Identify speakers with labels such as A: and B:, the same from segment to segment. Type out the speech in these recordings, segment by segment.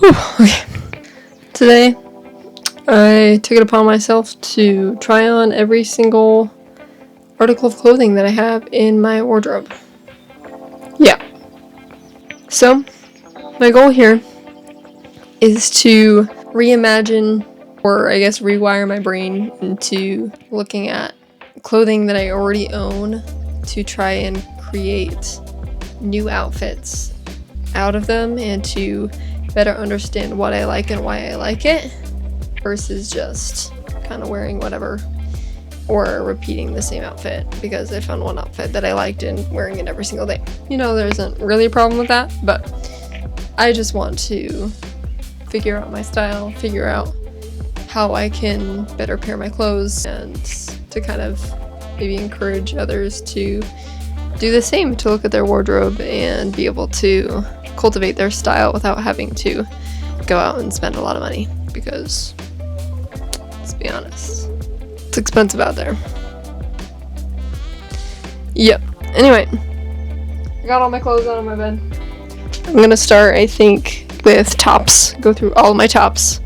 A: Okay. Today, I took it upon myself to try on every single article of clothing that I have in my wardrobe. Yeah. So, my goal here is to reimagine, or I guess rewire my brain into looking at clothing that I already own to try and create new outfits out of them and to better understand what I like and why I like it versus just kind of wearing whatever or repeating the same outfit because I found one outfit that I liked and wearing it every single day. You know, there isn't really a problem with that, but I just want to figure out my style, figure out how I can better pair my clothes and to kind of maybe encourage others to do the same, to look at their wardrobe and be able to cultivate their style without having to go out and spend a lot of money because, let's be honest, it's expensive out there. Yep. Anyway, I got all my clothes out of my bed. I'm gonna start, I think, with tops. Go through all my tops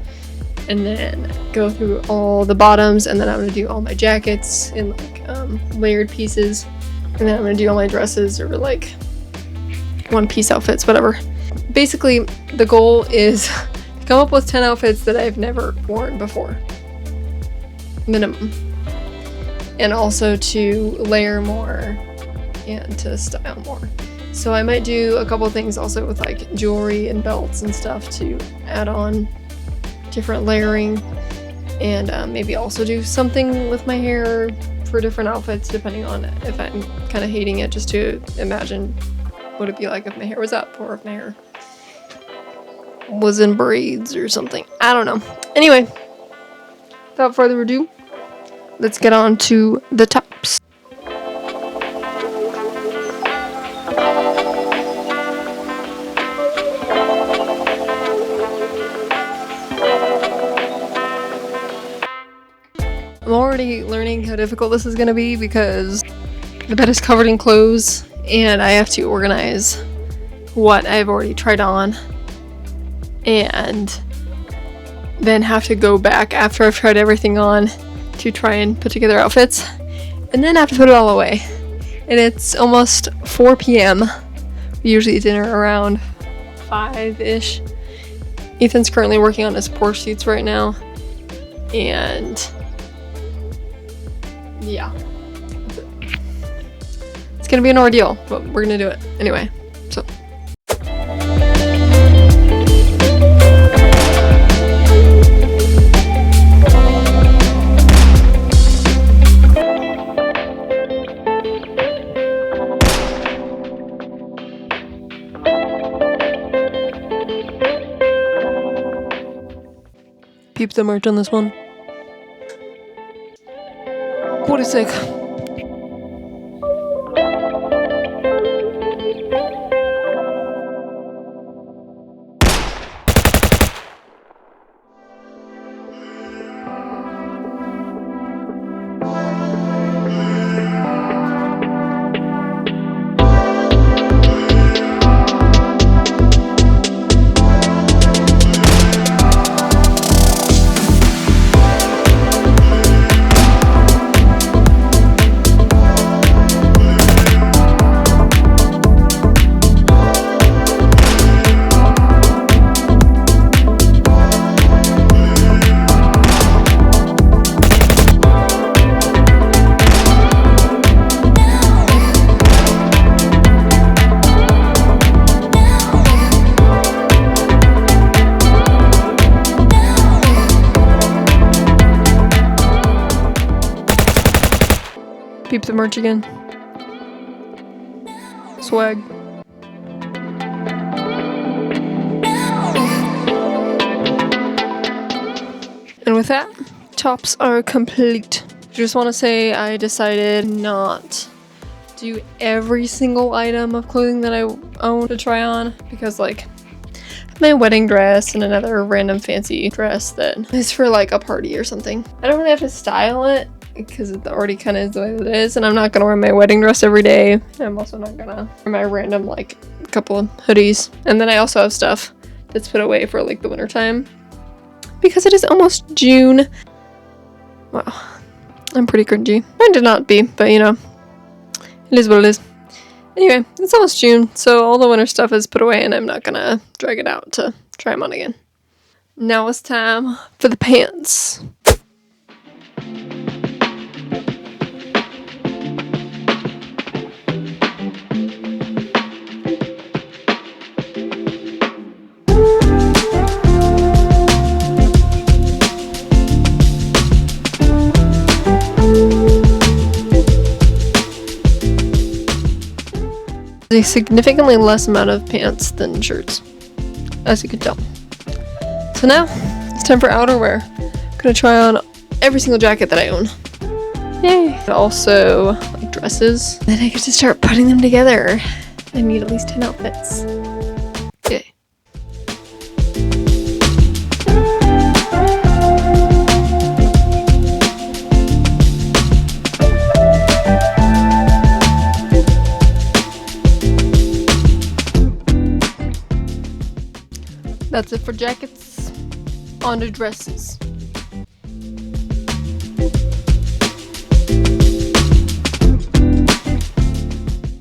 A: and then go through all the bottoms, and then I'm gonna do all my jackets in like layered pieces, and then I'm gonna do all my dresses or like one-piece outfits, whatever. Basically, the goal is to come up with 10 outfits that I've never worn before. Minimum. And also to layer more and to style more. So I might do a couple things also with like jewelry and belts and stuff to add on different layering, and maybe also do something with my hair for different outfits depending on if I'm kind of hating it, just to imagine what it'd be like if my hair was up or if my hair was in braids or something. I don't know. Anyway, without further ado, let's get on to the tops. I'm already learning how difficult this is going to be because the bed is covered in clothes and I have to organize what I've already tried on and then have to go back after I've tried everything on to try and put together outfits and then have to put it all away. And it's almost 4 p.m. We usually eat dinner around 5-ish. Ethan's currently working on his Porsche suits right now, and yeah, it's gonna be an ordeal, but we're gonna do it anyway. So peep the merch on this one. 46. Peep the merch again. Swag. And with that, tops are complete. Just want to say I decided not do every single item of clothing that I own to try on because like my wedding dress and another random fancy dress that is for like a party or something. I don't really have to style it because it already kind of is the way that it is, and I'm not gonna wear my wedding dress every day. I'm also not gonna wear my random like couple of hoodies, and then I also have stuff that's put away for like the winter time. Because it is almost June. Wow. I'm pretty cringy. Trying to not be, but you know. It is what it is. Anyway, it's almost June, so all the winter stuff is put away and I'm not gonna drag it out to try them on again. Now it's time for the pants. A significantly less amount of pants than shirts, as you can tell. So now it's time for outerwear. I'm gonna try on every single jacket that I own. Yay! And also like dresses. Then I get to start putting them together. I need at least 10 outfits. Yay. That's it for jackets. On to dresses.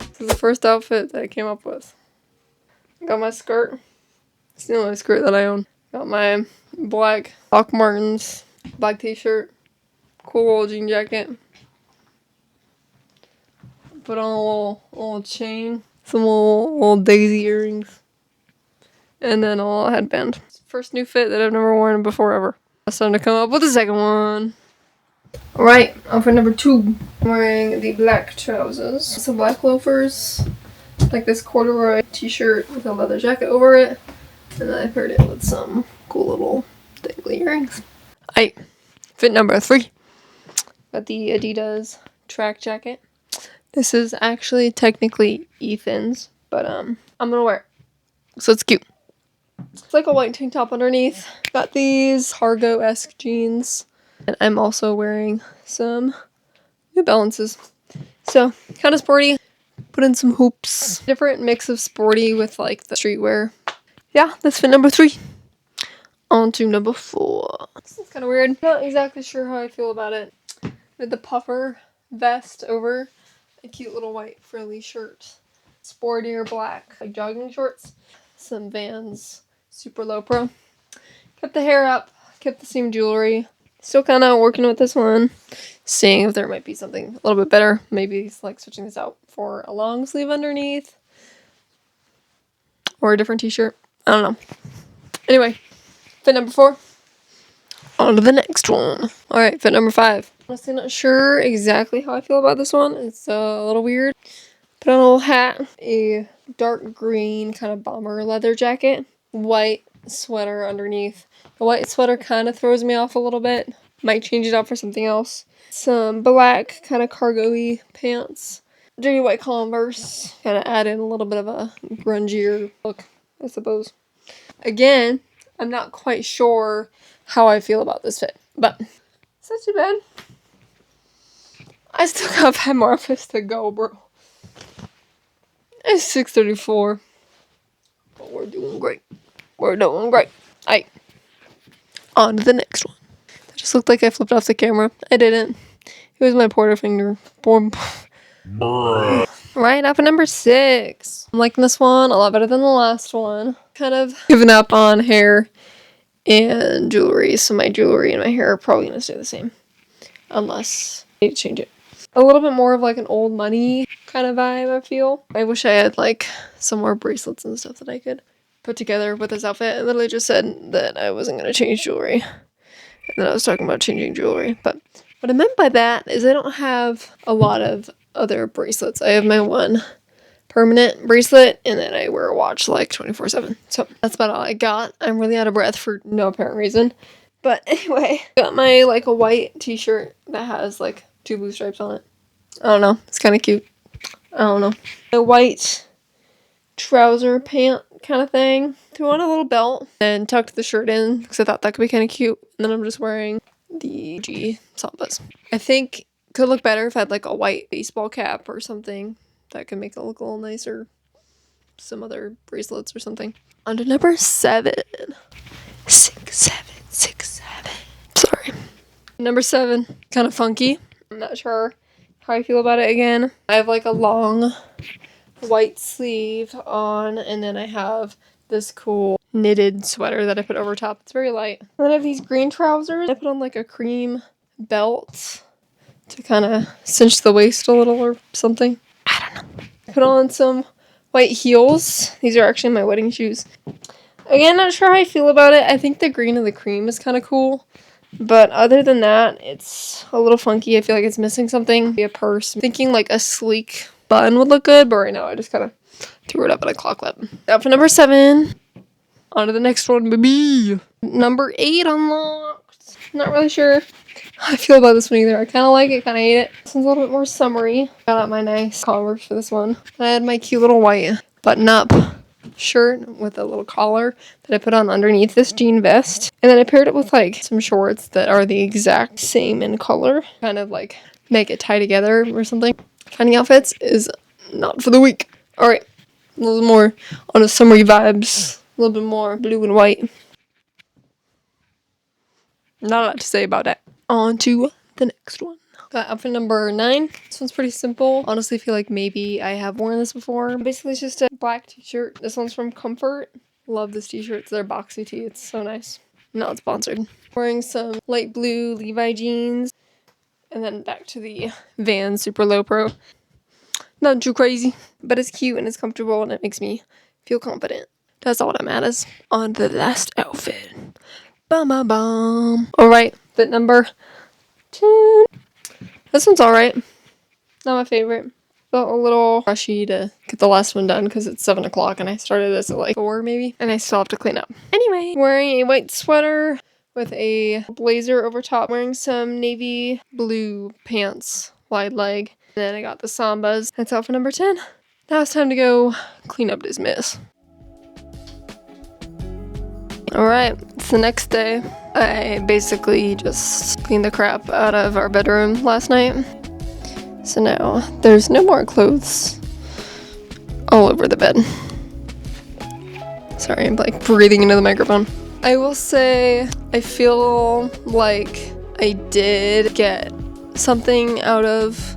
A: This is the first outfit that I came up with. Got my skirt. It's the only skirt that I own. Got my black Doc Martens, black t-shirt, cool little jean jacket. Put on a little chain, some little daisy earrings, and then a little headband. First new fit that I've never worn before ever. It's time to come up with the second one. Alright, outfit number 2. I'm wearing the black trousers, some black loafers, like this corduroy t-shirt with a leather jacket over it, and then I paired it with some cool little dangly earrings. Alright, fit number 3. Got the Adidas track jacket. This is actually technically Ethan's, but I'm gonna wear it. So it's cute. It's like a white tank top underneath. Got these cargo-esque jeans. And I'm also wearing some New Balances. So, kind of sporty. Put in some hoops. Different mix of sporty with like the streetwear. Yeah, that's fit number 3. On to number 4. This is kind of weird. Not exactly sure how I feel about it. With the puffer vest over a cute little white frilly shirt. Sportier black like jogging shorts. Some Vans Super Low Pro. Kept the hair up. Kept the same jewelry. Still kind of working with this one. Seeing if there might be something a little bit better. Maybe like switching this out for a long sleeve underneath. Or a different t-shirt. I don't know. Anyway, fit number 4. On to the next one. Alright, fit number 5. Honestly not sure exactly how I feel about this one. It's a little weird. Put on a little hat. A dark green kind of bomber leather jacket. White sweater underneath. The white sweater kind of throws me off a little bit. Might change it out for something else. Some black kind of cargo-y pants. Dirty white Converse. Kind of add in a little bit of a grungier look, I suppose. Again, I'm not quite sure how I feel about this fit, but it's not too bad. I still got 5 more outfits to go, bro. It's 6:34. But we're doing great. We're doing great. Alright. On to the next one. That just looked like I flipped off the camera. I didn't. It was my pointer finger. Right, outfit number 6. I'm liking this one a lot better than the last one. Kind of given up on hair and jewelry, so my jewelry and my hair are probably going to stay the same. Unless I need to change it. A little bit more of like an old money kind of vibe, I feel. I wish I had like some more bracelets and stuff that I could put together with this outfit. I literally just said that I wasn't going to change jewelry. And then I was talking about changing jewelry. But what I meant by that is I don't have a lot of other bracelets. I have my one permanent bracelet, and then I wear a watch like 24/7. So that's about all I got. I'm really out of breath for no apparent reason. But anyway, got my like a white t-shirt that has like 2 blue stripes on it. I don't know. It's kind of cute. I don't know. A white trouser pant kind of thing. Threw on a little belt and tucked the shirt in because I thought that could be kind of cute. And then I'm just wearing the G Sambas. I think it could look better if I had like a white baseball cap or something that could make it look a little nicer. some other bracelets or something. On to number 7. 6, 7, 6, 7. Sorry. Number 7, kind of funky. I'm not sure how I feel about it again. I have like a long white sleeve on, and then I have this cool knitted sweater that I put over top. It's very light. Then I have these green trousers. I put on like a cream belt to kind of cinch the waist a little or something. I don't know. Put on some white heels. These are actually my wedding shoes. Again, not sure how I feel about it. I think the green and the cream is kind of cool. But other than that, it's a little funky. I feel like it's missing something. Be a purse. Thinking like a sleek button would look good, but right now I just kind of threw it up at a claw clip. Outfit number 7. On to the next one, baby. Number 8 unlocked. Not really sure how I feel about this one either. I kind of like it, kind of hate it. This one's a little bit more summery. Got out my nice Converse for this one. I had my cute little white button-up shirt with a little collar that I put on underneath this jean vest. And then I paired it with like some shorts that are the exact same in color. Kind of like make it tie together or something. Finding outfits is not for the weak. Alright, a little more on the summery vibes. A little bit more blue and white. Not a lot to say about that. On to the next one. Got outfit number 9. This one's pretty simple. Honestly, I feel like maybe I have worn this before. Basically, it's just a black t-shirt. This one's from Comfort. Love this t-shirt. It's their boxy tee. It's so nice. Not sponsored. Wearing some light blue Levi jeans. And then back to the Vans Super Low Pro. Not too crazy, but it's cute and it's comfortable and it makes me feel confident. That's all that matters. On to the last outfit. Bum bum bum. Alright, fit number 10. This one's alright. Not my favorite. Felt a little rushy to get the last one done because it's 7 o'clock and I started this at like 4 maybe. And I still have to clean up. Anyway, wearing a white sweater with a blazer over top. Wearing some navy blue pants, wide leg. And then I got the Sambas. That's outfit number 10. Now it's time to go clean up this mess. Alright, it's the next day. I basically just cleaned the crap out of our bedroom last night. So now there's no more clothes all over the bed. Sorry, I'm like breathing into the microphone. I will say I feel like I did get something out of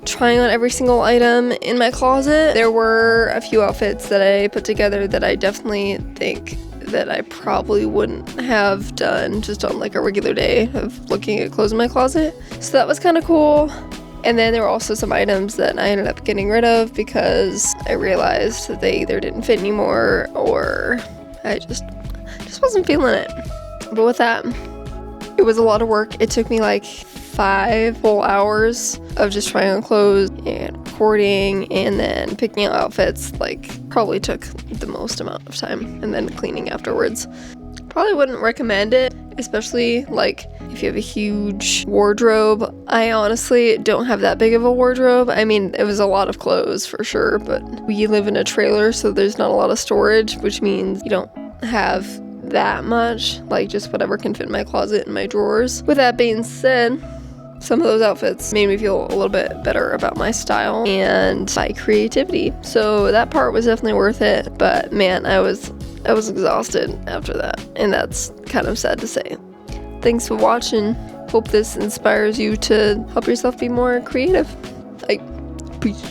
A: trying on every single item in my closet. There were a few outfits that I put together that I definitely think that I probably wouldn't have done just on like a regular day of looking at clothes in my closet. So that was kind of cool. And then there were also some items that I ended up getting rid of because I realized that they either didn't fit anymore or I just wasn't feeling it. But with that, it was a lot of work. It took me like 5 full hours of just trying on clothes and recording and then picking out outfits. Like probably took the most amount of time, and then cleaning afterwards. Probably wouldn't recommend it, especially like if you have a huge wardrobe. I honestly don't have that big of a wardrobe. I mean, it was a lot of clothes for sure, but we live in a trailer, so there's not a lot of storage, which means you don't have that much, like just whatever can fit in my closet and my drawers. With that being said, some of those outfits made me feel a little bit better about my style and my creativity. So that part was definitely worth it. But man, I was exhausted after that. And that's kind of sad to say. Thanks for watching. Hope this inspires you to help yourself be more creative. Like, peace.